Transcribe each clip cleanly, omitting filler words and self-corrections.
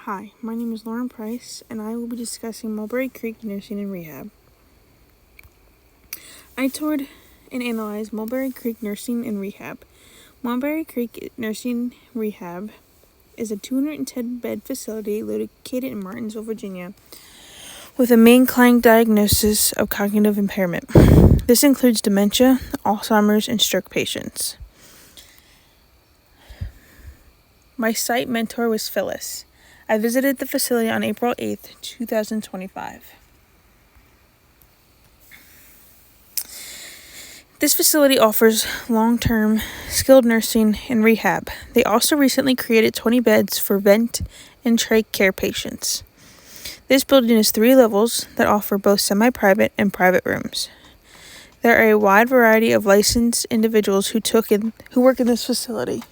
Hi, my name is Lauren Price, and I will be discussing Mulberry Creek Nursing and Rehab. I toured and analyzed Mulberry Creek Nursing and Rehab. Mulberry Creek Nursing Rehab is a 210-bed facility located in Martinsville, Virginia, with a main clinic diagnosis of cognitive impairment. This includes dementia, Alzheimer's, and stroke patients. My site mentor was Phyllis. I visited the facility on April 8th, 2025. This facility offers long-term skilled nursing and rehab. They also recently created 20 beds for vent and trach care patients. This building is 3 levels that offer both semi-private and private rooms. There are a wide variety of licensed individuals who work in this facility.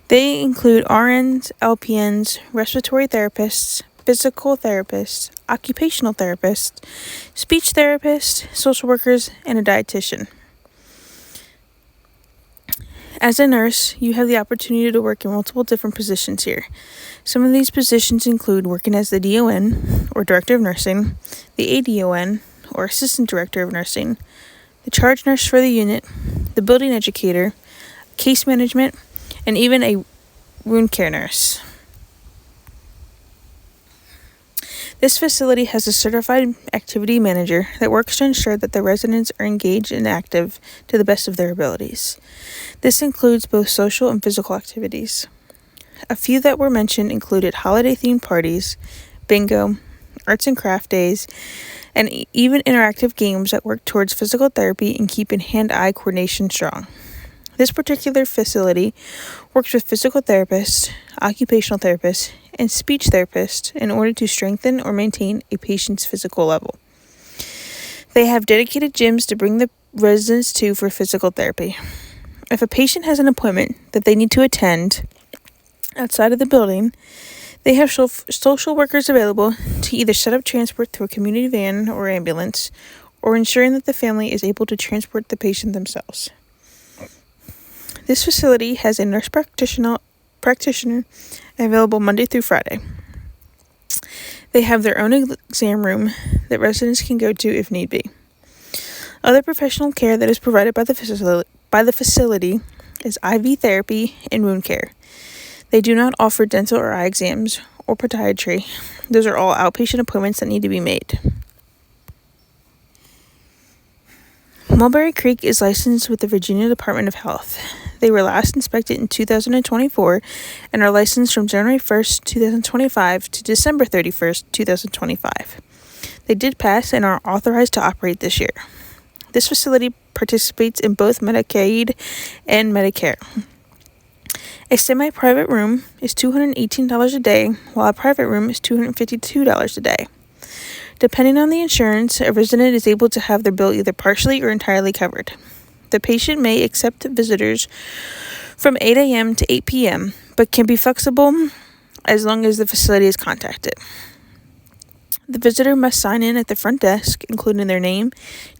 They include RNs, LPNs, respiratory therapists, physical therapists, occupational therapists, speech therapists, social workers, and a dietitian. As a nurse, you have the opportunity to work in multiple different positions here. Some of these positions include working as the DON, or Director of Nursing, the ADON, or Assistant Director of Nursing, the charge nurse for the unit, the building educator, case management, and even a wound care nurse. This facility has a certified activity manager that works to ensure that the residents are engaged and active to the best of their abilities. This includes both social and physical activities. A few that were mentioned included holiday-themed parties, bingo, arts and craft days, and even interactive games that work towards physical therapy and keeping hand-eye coordination strong. This particular facility works with physical therapists, occupational therapists, and speech therapists in order to strengthen or maintain a patient's physical level. They have dedicated gyms to bring the residents to for physical therapy. If a patient has an appointment that they need to attend outside of the building, they have social workers available to either set up transport through a community van or ambulance, or ensuring that the family is able to transport the patient themselves. This facility has a nurse practitioner available Monday through Friday. They have their own exam room that residents can go to if need be. Other professional care that is provided by the facility is IV therapy and wound care. They do not offer dental or eye exams or podiatry. Those are all outpatient appointments that need to be made. Mulberry Creek is licensed with the Virginia Department of Health. They were last inspected in 2024 and are licensed from January 1st, 2025 to December 31st, 2025. They did pass and are authorized to operate this year. This facility participates in both Medicaid and Medicare. A semi-private room is $218 a day, while a private room is $252 a day. Depending on the insurance, a resident is able to have their bill either partially or entirely covered. The patient may accept visitors from 8 a.m. to 8 p.m., but can be flexible as long as the facility is contacted. The visitor must sign in at the front desk, including their name,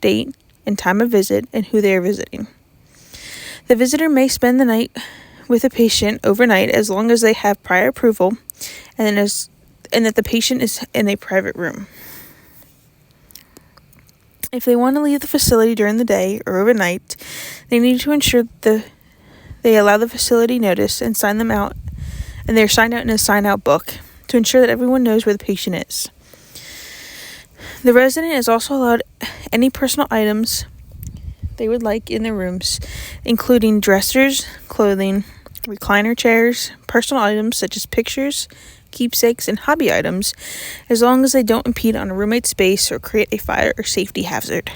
date, and time of visit, and who they are visiting. The visitor may spend the night with a patient overnight as long as they have prior approval and that the patient is in a private room. If they want to leave the facility during the day or overnight, they need to ensure that they allow the facility notice and sign them out, and they're signed out in a sign-out book to ensure that everyone knows where the patient is. The resident is also allowed any personal items they would like in their rooms, including dressers, clothing, recliner chairs, personal items such as pictures, keepsakes, and hobby items, as long as they don't impede on a roommate's space or create a fire or safety hazard.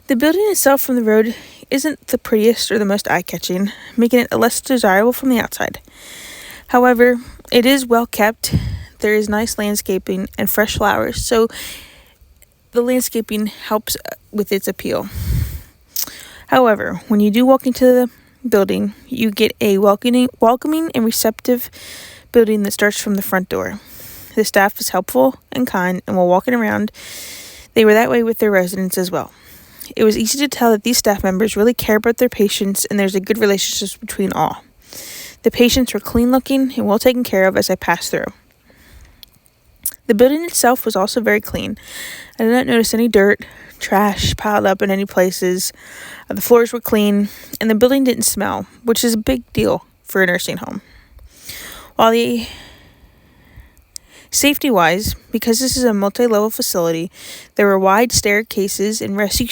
The building itself from the road isn't the prettiest or the most eye-catching, making it less desirable from the outside. However, it is well kept. There is nice landscaping and fresh flowers, so the landscaping helps with its appeal. However, when you do walk into the building, you get a welcoming and receptive building that starts from the front door. The staff is helpful and kind, and while walking around, they were that way with their residents as well. it was easy to tell that these staff members really care about their patients and there's a good relationship between all. The patients were clean looking and well taken care of as I passed through. The building itself was also very clean. I did not notice any dirt, trash piled up in any places. The floors were clean and the building didn't smell, which is a big deal for a nursing home. While the safety-wise, because this is a multi-level facility, there were wide staircases and rescue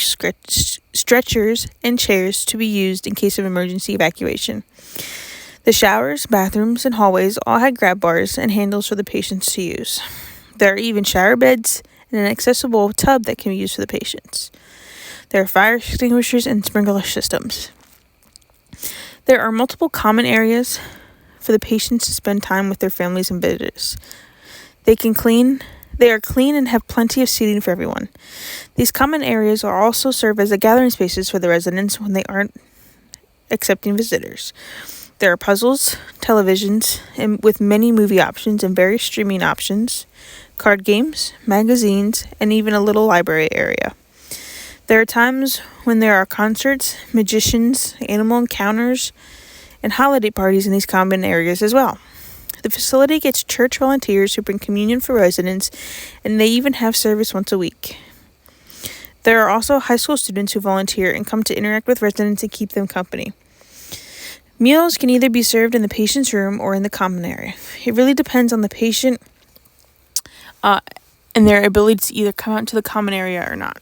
stretchers and chairs to be used in case of emergency evacuation. The showers, bathrooms, and hallways all had grab bars and handles for the patients to use. There are even shower beds and an accessible tub that can be used for the patients. There are fire extinguishers and sprinkler systems. There are multiple common areas for the patients to spend time with their families and visitors. They are clean and have plenty of seating for everyone. These common areas are also serve as gathering spaces for the residents when they aren't accepting visitors. There are puzzles, televisions, and with many movie options and various streaming options, card games, magazines, and even a little library area. There are times when there are concerts, magicians, animal encounters, and holiday parties in these common areas as well. The facility gets church volunteers who bring communion for residents, and they even have service once a week. There are also high school students who volunteer and come to interact with residents and keep them company. Meals can either be served in the patient's room or in the common area. It really depends on the patient and their ability to either come out to the common area or not.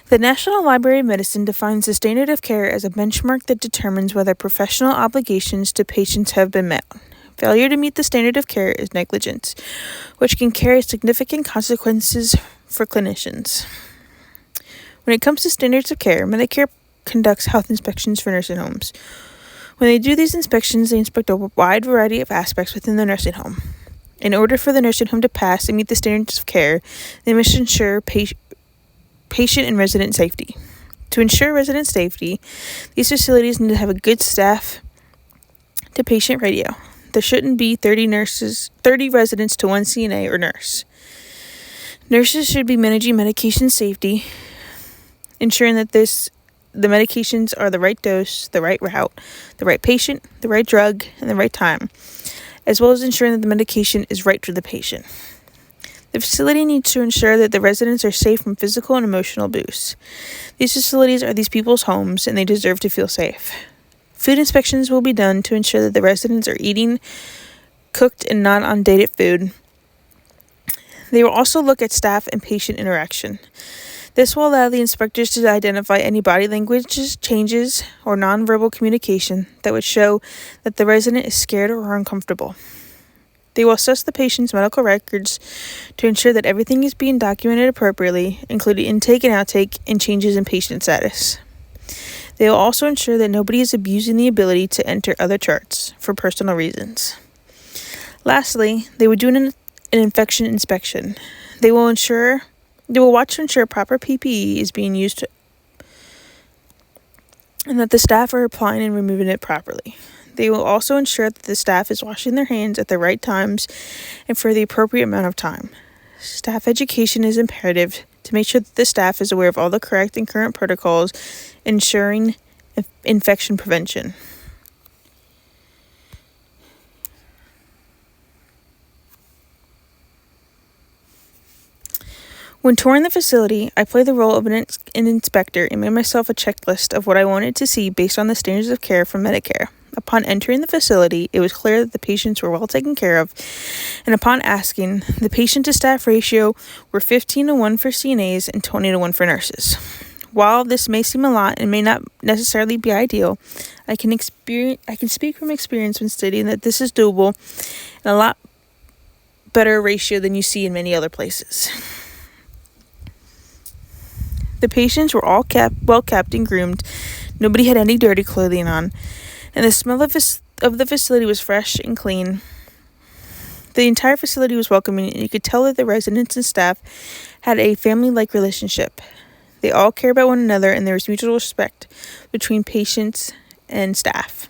The National Library of Medicine defines the standard of care as a benchmark that determines whether professional obligations to patients have been met. Failure to meet the standard of care is negligence, which can carry significant consequences for clinicians. When it comes to standards of care, Medicare conducts health inspections for nursing homes. When they do these inspections, they inspect a wide variety of aspects within the nursing home. In order for the nursing home to pass and meet the standards of care, they must ensure patient and resident safety. To ensure resident safety, these facilities need to have a good staff to patient radio. There shouldn't be 30 residents to one CNA or nurse. Nurses should be managing medication safety, ensuring that the medications are the right dose, the right route, the right patient, the right drug, and the right time, as well as ensuring that the medication is right for the patient. The facility needs to ensure that the residents are safe from physical and emotional abuse. These facilities are these people's homes, and they deserve to feel safe. Food inspections will be done to ensure that the residents are eating cooked and non-undated food. They will also look at staff and patient interaction. This will allow the inspectors to identify any body language changes or nonverbal communication that would show that the resident is scared or uncomfortable. They will assess the patient's medical records to ensure that everything is being documented appropriately, including intake and outtake and changes in patient status. They will also ensure that nobody is abusing the ability to enter other charts for personal reasons. Lastly, they will do an infection inspection. They will watch to ensure proper PPE is being used and that the staff are applying and removing it properly. They will also ensure that the staff is washing their hands at the right times and for the appropriate amount of time. Staff education is imperative to make sure that the staff is aware of all the correct and current protocols, ensuring infection prevention. When touring the facility, I played the role of an inspector and made myself a checklist of what I wanted to see based on the standards of care from Medicare. Upon entering the facility, it was clear that the patients were well taken care of, and upon asking, the patient-to-staff ratio were 15-1 for CNAs and 20-1 for nurses. While this may seem a lot and may not necessarily be ideal, I can speak from experience when stating that this is doable and a lot better ratio than you see in many other places. The patients were all well kept and groomed. Nobody had any dirty clothing on, and the smell of the facility was fresh and clean. The entire facility was welcoming, and you could tell that the residents and staff had a family-like relationship. They all care about one another, and there was mutual respect between patients and staff.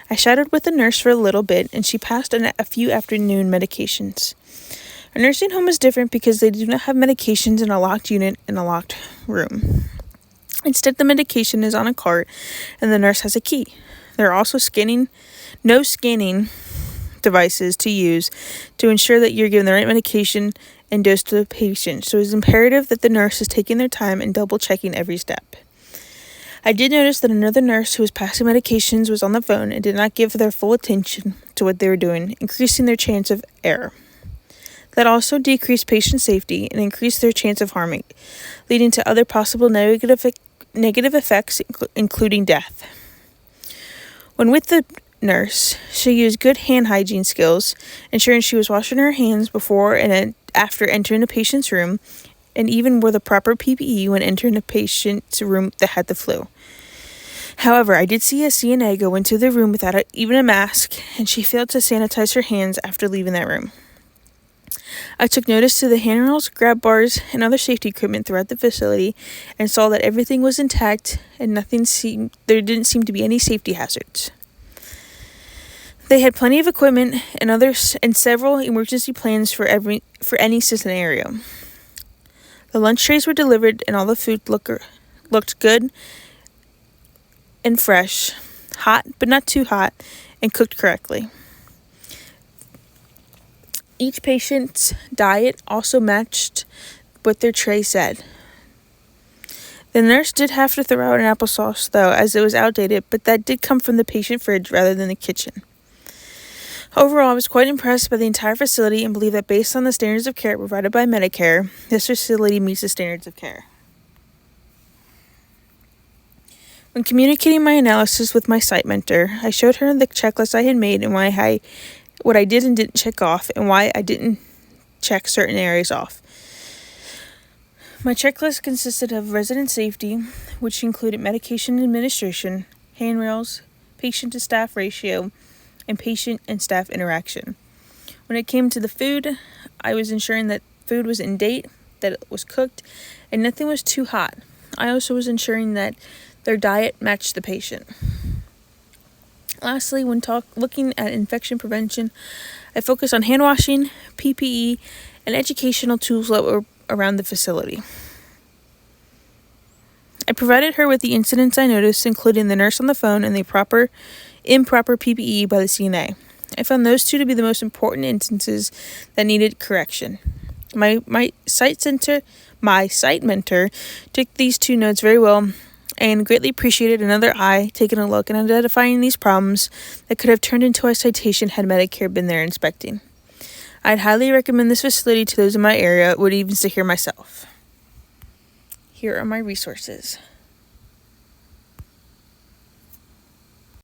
I chatted with the nurse for a little bit, and she passed a few afternoon medications. A nursing home is different because they do not have medications in a locked unit in a locked room. Instead, the medication is on a cart and the nurse has a key. There are also no scanning devices to use to ensure that you're given the right medication and dose to the patient, so it is imperative that the nurse is taking their time and double checking every step. I did notice that another nurse who was passing medications was on the phone and did not give their full attention to what they were doing, increasing their chance of error. That also decreased patient safety and increased their chance of harming, leading to other possible negative effects, including death. When with the nurse, she used good hand hygiene skills, ensuring she was washing her hands before and after entering a patient's room, and even wore the proper PPE when entering a patient's room that had the flu. However, I did see a CNA go into the room without even a mask, and she failed to sanitize her hands after leaving that room. I took notice to the handrails, grab bars, and other safety equipment throughout the facility and saw that everything was intact and there didn't seem to be any safety hazards. They had plenty of equipment and several emergency plans for any scenario. The lunch trays were delivered and all the food looked good and fresh, hot but not too hot, and cooked correctly. Each patient's diet also matched what their tray said. The nurse did have to throw out an applesauce, though, as it was outdated, but that did come from the patient fridge rather than the kitchen. Overall, I was quite impressed by the entire facility and believe that based on the standards of care provided by Medicare, this facility meets the standards of care. When communicating my analysis with my site mentor, I showed her the checklist I had made and what I did and didn't check off, and why I didn't check certain areas off. My checklist consisted of resident safety, which included medication administration, handrails, patient-to-staff ratio, and patient and staff interaction. When it came to the food, I was ensuring that food was in date, that it was cooked, and nothing was too hot. I also was ensuring that their diet matched the patient. Lastly, when looking at infection prevention, I focused on hand washing, PPE, and educational tools that were around the facility. I provided her with the incidents I noticed, including the nurse on the phone and the improper PPE by the CNA. I found those two to be the most important instances that needed correction. My site mentor took these two notes very well and greatly appreciated another eye taking a look and identifying these problems that could have turned into a citation had Medicare been there inspecting. I'd highly recommend this facility to those in my area, would even stay here myself. Here are my resources.